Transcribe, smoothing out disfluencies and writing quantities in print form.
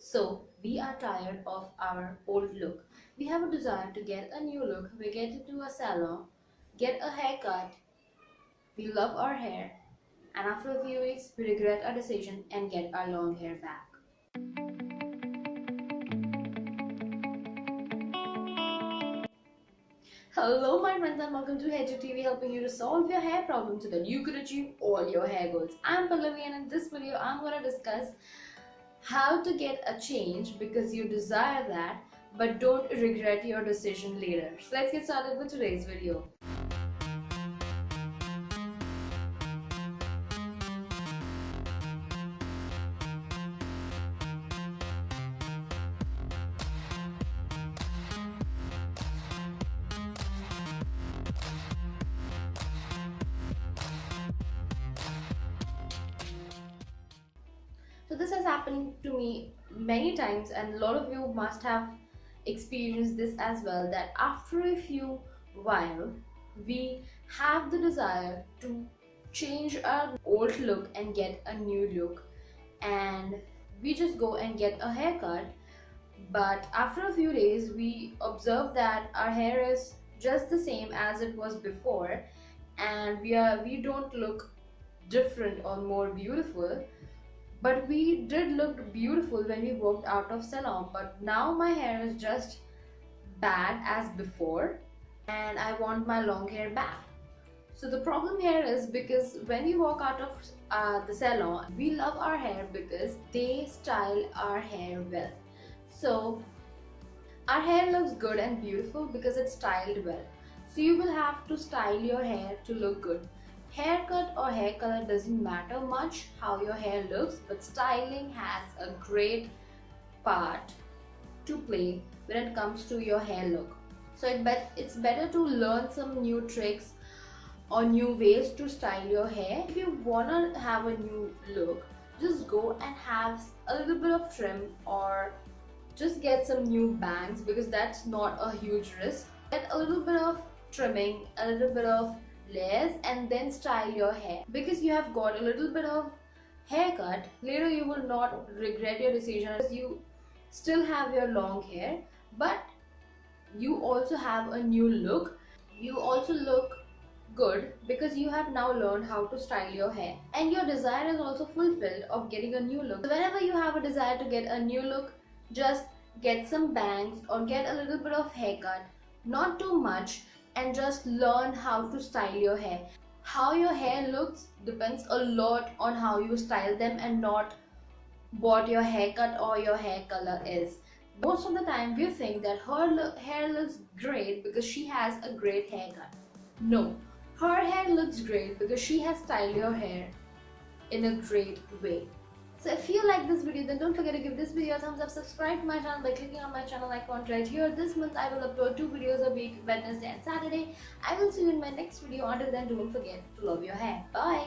So, we are tired of our old look. We have a desire to get a new look. We get into a salon, get a haircut. We love our hair, and after a few weeks, we regret our decision and get our long hair back. Hello my friends and welcome to HairTrickTv, helping you to solve your hair problems so that you could achieve all your hair goals. I'm Pallavi, and in this video I'm going to discuss how to get a change because you desire that but don't regret your decision later. So let's get started with today's video. So this has happened to me many times, and a lot of you must have experienced this as well, that after a few while we have the desire to change our old look and get a new look, and we just go and get a haircut, but after a few days we observe that our hair is just the same as it was before, and we don't look different or more beautiful. But we did look beautiful when we walked out of salon, but now my hair is just bad as before and I want my long hair back. So the problem here is because when we walk out of the salon, we love our hair because they style our hair well. So our hair looks good and beautiful because it's styled well. So you will have to style your hair to look good. Haircut or hair color doesn't matter much how your hair looks, but styling has a great part to play when it comes to your hair look. So it's better to learn some new tricks or new ways to style your hair. If you wanna have a new look, just go and have a little bit of trim or just get some new bangs, because that's not a huge risk. Get a little bit of trimming, a little bit of layers, and then style your hair. Because you have got a little bit of haircut, later you will not regret your decision, because you still have your long hair but you also have a new look. You also look good because you have now learned how to style your hair, and your desire is also fulfilled of getting a new look. So whenever you have a desire to get a new look, just get some bangs or get a little bit of haircut, not too much, and just learn how to style your hair. How your hair looks depends a lot on how you style them and not what your haircut or your hair color is. Most of the time we think that her hair looks great because she has a great haircut. No, her hair looks great because she has styled your hair in a great way. So if you like this video, then don't forget to give this video a thumbs up, subscribe to my channel by clicking on my channel icon right here. This month I will upload 2 videos a week, Wednesday and Saturday. I will see you in my next video. Until then, don't forget to love your hair. Bye!